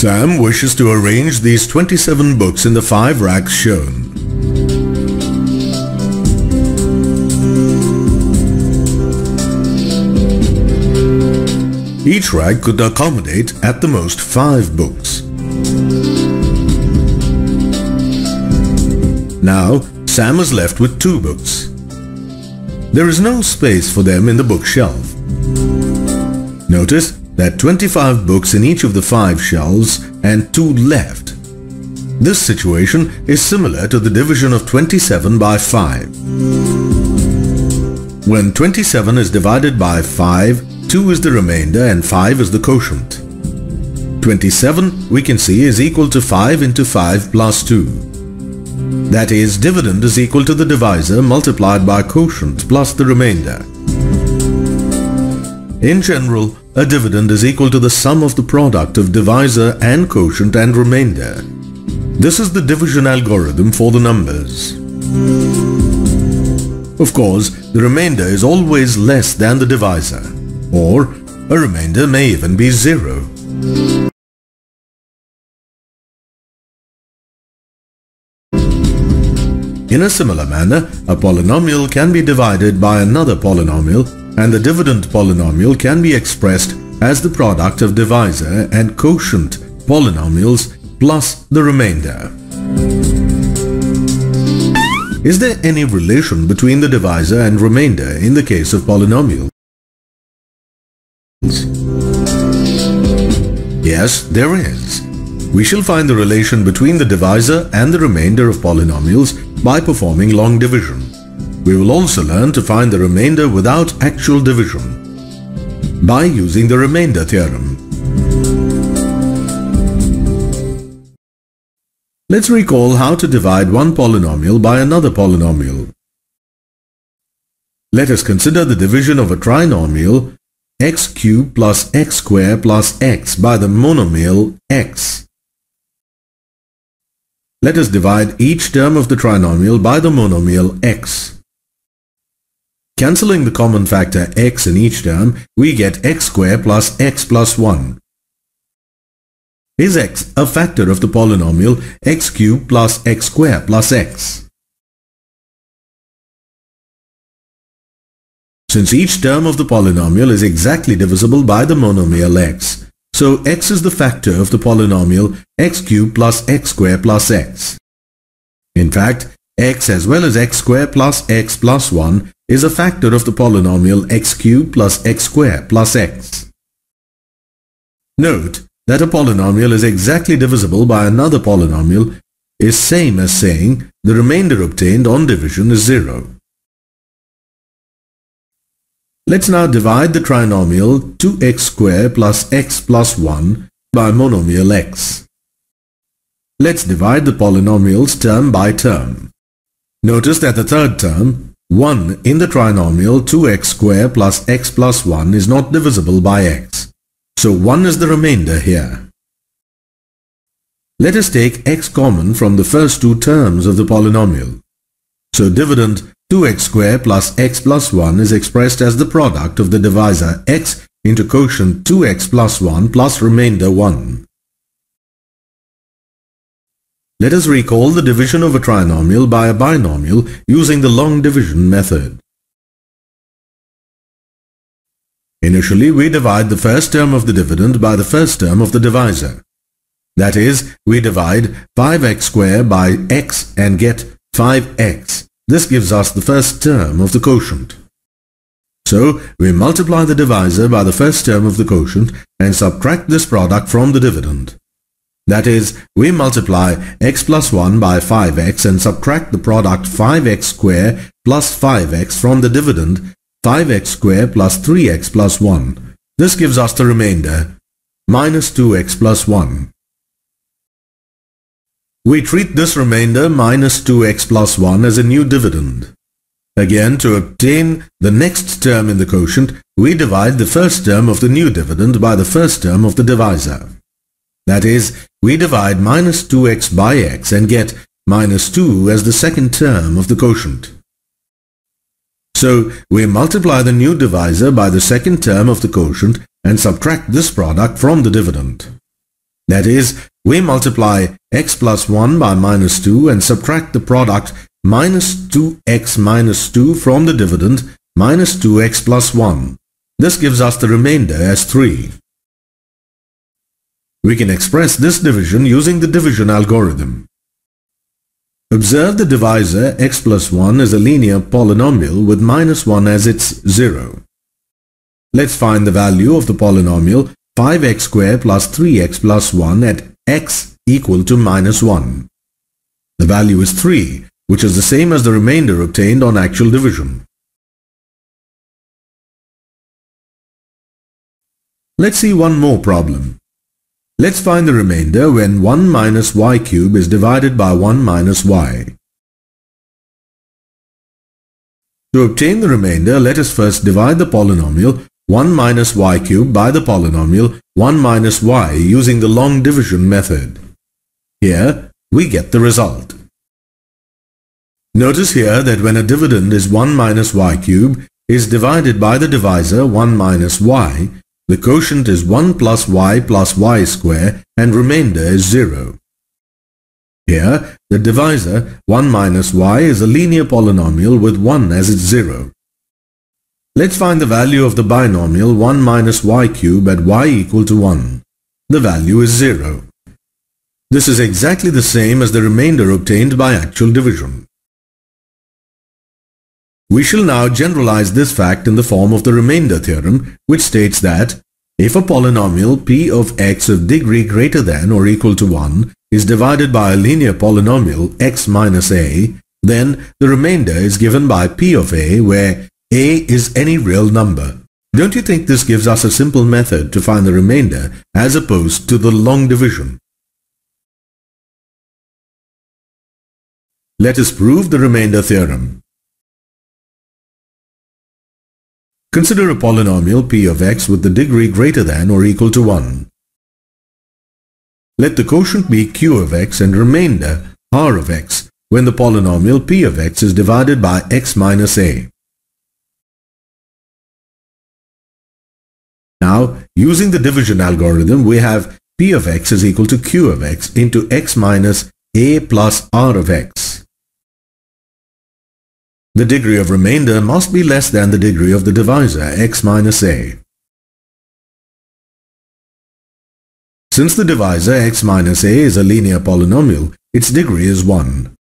Sam wishes to arrange these 27 books in the 5 racks shown. Each rack could accommodate at the most 5 books. Now, Sam is left with 2 books. There is no space for them in the bookshelf. Notice that 25 books in each of the 5 shelves and 2 left. This situation is similar to the division of 27 by 5. When 27 is divided by 5, 2 is the remainder and 5 is the quotient. 27, we can see, is equal to 5 into 5 plus 2. That is, dividend is equal to the divisor multiplied by quotient plus the remainder. In general, a dividend is equal to the sum of the product of divisor and quotient and remainder. This is the division algorithm for the numbers. Of course, the remainder is always less than the divisor, or a remainder may even be 0. In a similar manner, a polynomial can be divided by another polynomial, and the dividend polynomial can be expressed as the product of divisor and quotient polynomials plus the remainder. Is there any relation between the divisor and remainder in the case of polynomials? Yes, there is. We shall find the relation between the divisor and the remainder of polynomials by performing long division. We will also learn to find the remainder without actual division by using the remainder theorem. Let's recall how to divide one polynomial by another polynomial. Let us consider the division of a trinomial x cubed plus x squared plus x by the monomial x. Let us divide each term of the trinomial by the monomial x. Cancelling the common factor x in each term, we get x squared plus x plus 1. Is x a factor of the polynomial x cubed plus x squared plus x? Since each term of the polynomial is exactly divisible by the monomial x, so x is the factor of the polynomial x cubed plus x squared plus x. In fact, x as well as x squared plus x plus 1 is a factor of the polynomial x cubed plus x squared plus x. Note that a polynomial is exactly divisible by another polynomial is same as saying the remainder obtained on division is 0. Let's now divide the trinomial 2x squared plus x plus 1 by monomial x. Let's divide the polynomials term by term. Notice that the third term, 1 in the trinomial 2x squared plus x plus 1 is not divisible by x. So 1 is the remainder here. Let us take x common from the first 2 terms of the polynomial. So dividend 2x squared plus x plus 1 is expressed as the product of the divisor x into quotient 2x plus 1 plus remainder 1. Let us recall the division of a trinomial by a binomial using the long division method. Initially, we divide the first term of the dividend by the first term of the divisor. That is, we divide 5x squared by x and get 5x. This gives us the first term of the quotient. So, we multiply the divisor by the first term of the quotient and subtract this product from the dividend. That is, we multiply x plus 1 by 5x and subtract the product 5x squared plus 5x from the dividend 5x squared plus 3x plus 1. This gives us the remainder, minus 2x plus 1. We treat this remainder minus 2x plus 1 as a new dividend. Again, to obtain the next term in the quotient, we divide the first term of the new dividend by the first term of the divisor. That is, we divide minus 2x by x and get minus 2 as the second term of the quotient. So, we multiply the new divisor by the second term of the quotient and subtract this product from the dividend. That is, we multiply x plus 1 by minus 2 and subtract the product minus 2x minus 2 from the dividend minus 2x plus 1. This gives us the remainder as 3. We can express this division using the division algorithm. Observe the divisor x plus 1 is a linear polynomial with minus 1 as its 0. Let's find the value of the polynomial 5x squared plus 3x plus 1 at x equal to minus 1. The value is 3, which is the same as the remainder obtained on actual division. Let's see one more problem. Let's find the remainder when 1 minus y cube is divided by 1 minus y. To obtain the remainder, let us first divide the polynomial 1 minus y cube by the polynomial 1 minus y using the long division method. Here, we get the result. Notice here that when a dividend is 1 minus y cube is divided by the divisor 1 minus y, the quotient is 1 plus y square and remainder is 0. Here, the divisor 1 minus y is a linear polynomial with 1 as its 0. Let's find the value of the binomial 1 minus y cube at y equal to 1. The value is 0. This is exactly the same as the remainder obtained by actual division. We shall now generalize this fact in the form of the remainder theorem, which states that if a polynomial p of x of degree greater than or equal to 1 is divided by a linear polynomial x minus a, then the remainder is given by p of a, where a is any real number. Don't you think this gives us a simple method to find the remainder as opposed to the long division? Let us prove the remainder theorem. Consider a polynomial p of x with the degree greater than or equal to 1. Let the quotient be q of x and remainder r of x when the polynomial p of x is divided by x minus a. Now, using the division algorithm, we have p of x is equal to q of x into x minus a plus r of x. The degree of remainder must be less than the degree of the divisor x minus a. Since the divisor x minus a is a linear polynomial, its degree is 1.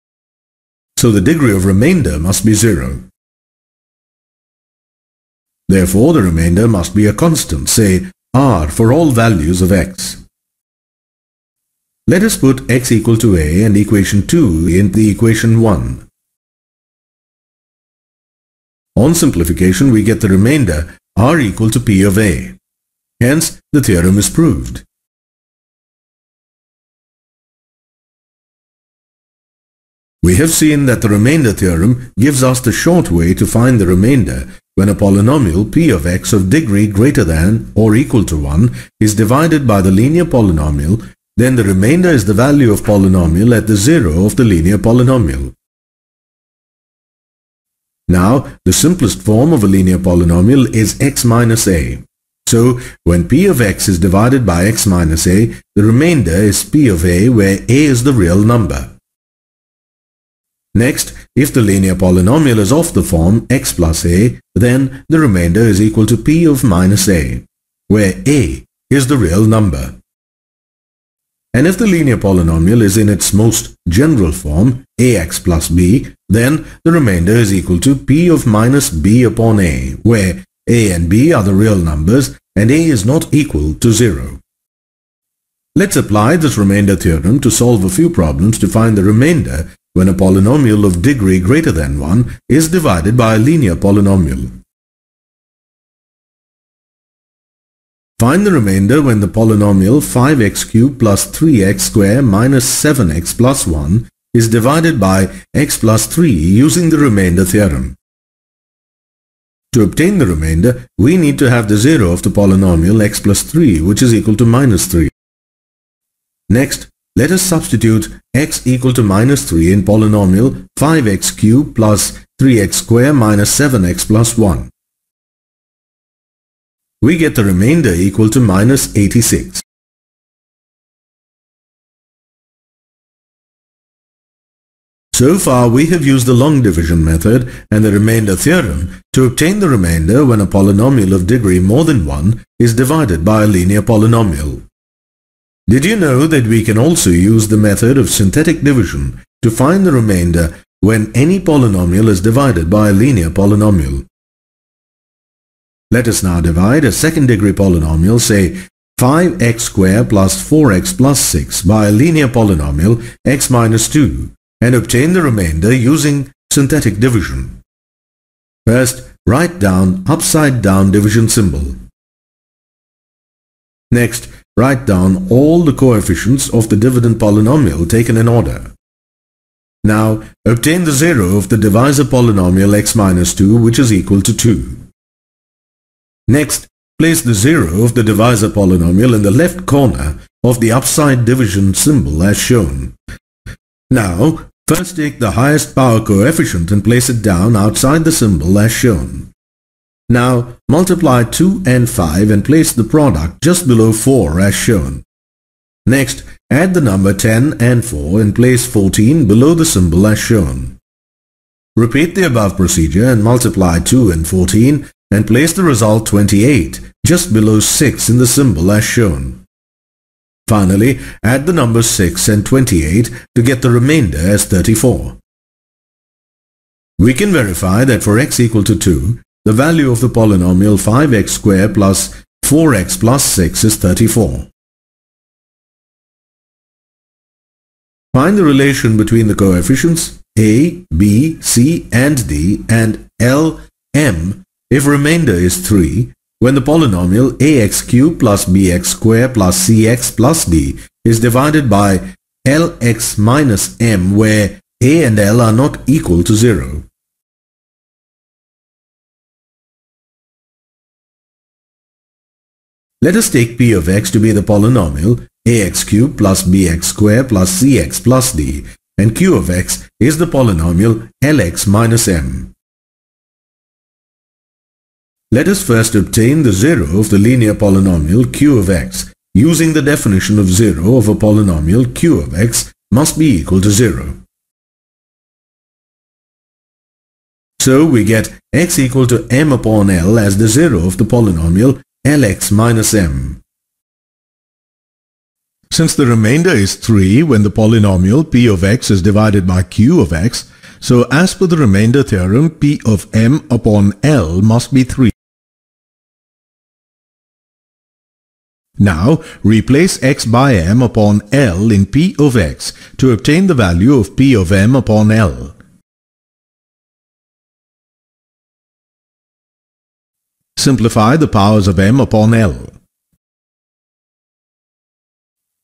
So the degree of remainder must be 0. Therefore, the remainder must be a constant, say r, for all values of x. Let us put x equal to a and equation 2 in the equation 1. On simplification, we get the remainder r equal to p of a. Hence, the theorem is proved. We have seen that the remainder theorem gives us the short way to find the remainder when a polynomial p of x of degree greater than or equal to 1 is divided by the linear polynomial, then the remainder is the value of polynomial at the 0 of the linear polynomial. Now, the simplest form of a linear polynomial is x minus a. So, when p of x is divided by x minus a, the remainder is p of a, where a is the real number. Next, if the linear polynomial is of the form x plus a, then the remainder is equal to p of minus a, where a is the real number. And if the linear polynomial is in its most general form, ax plus b, then the remainder is equal to p of minus b upon a, where a and b are the real numbers and a is not equal to 0. Let's apply this remainder theorem to solve a few problems to find the remainder when a polynomial of degree greater than 1 is divided by a linear polynomial. Find the remainder when the polynomial 5x cubed plus 3x squared minus 7x plus 1 is divided by x plus 3 using the remainder theorem. To obtain the remainder, we need to have the 0 of the polynomial x plus 3, which is equal to minus 3. Next, let us substitute x equal to minus 3 in polynomial 5x cubed plus 3x squared minus 7x plus 1. We get the remainder equal to minus 86. So far we have used the long division method and the remainder theorem to obtain the remainder when a polynomial of degree more than 1 is divided by a linear polynomial. Did you know that we can also use the method of synthetic division to find the remainder when any polynomial is divided by a linear polynomial? Let us now divide a second-degree polynomial, say 5x squared plus 4x plus 6 by a linear polynomial x minus 2 and obtain the remainder using synthetic division. First, write down upside-down division symbol. Next, write down all the coefficients of the dividend polynomial taken in order. Now, obtain the zero of the divisor polynomial x minus 2, which is equal to 2. Next, place the zero of the divisor polynomial in the left corner of the upside division symbol as shown. Now, first take the highest power coefficient and place it down outside the symbol as shown. Now, multiply 2 and 5 and place the product just below 4 as shown. Next, add the number 10 and 4 and place 14 below the symbol as shown. Repeat the above procedure and multiply 2 and 14 and place the result 28 just below 6 in the symbol as shown. Finally, add the numbers 6 and 28 to get the remainder as 34. We can verify that for x equal to 2, the value of the polynomial 5x squared plus 4x plus 6 is 34. Find the relation between the coefficients a, b, c and d and l, m if remainder is 3 when the polynomial ax cubed plus bx squared plus cx plus d is divided by lx minus m where a and l are not equal to 0. Let us take p of x to be the polynomial ax cubed plus bx squared plus cx plus d and q of x is the polynomial lx minus m. Let us first obtain the zero of the linear polynomial q of x using the definition of zero of a polynomial q of x must be equal to 0. So we get x equal to m upon l as the zero of the polynomial lx minus m. Since the remainder is 3 when the polynomial p of x is divided by q of x, so as per the remainder theorem, p of m upon l must be 3. Now, replace x by m upon l in p of x to obtain the value of p of m upon l. Simplify the powers of m upon l.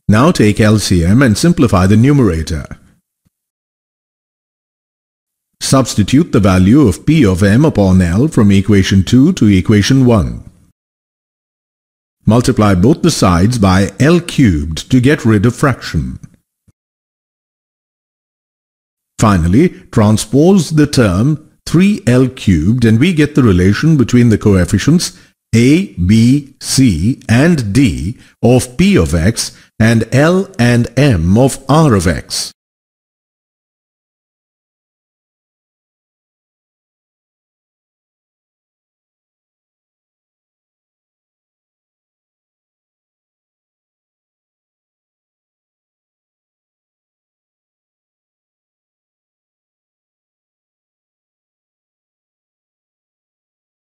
Now take LCM and simplify the numerator. Substitute the value of p of m upon l from equation 2 to equation 1. Multiply both the sides by l cubed to get rid of fraction. Finally, transpose the term 3l cubed and we get the relation between the coefficients a, b, c and d of p of x and l and m of r of x.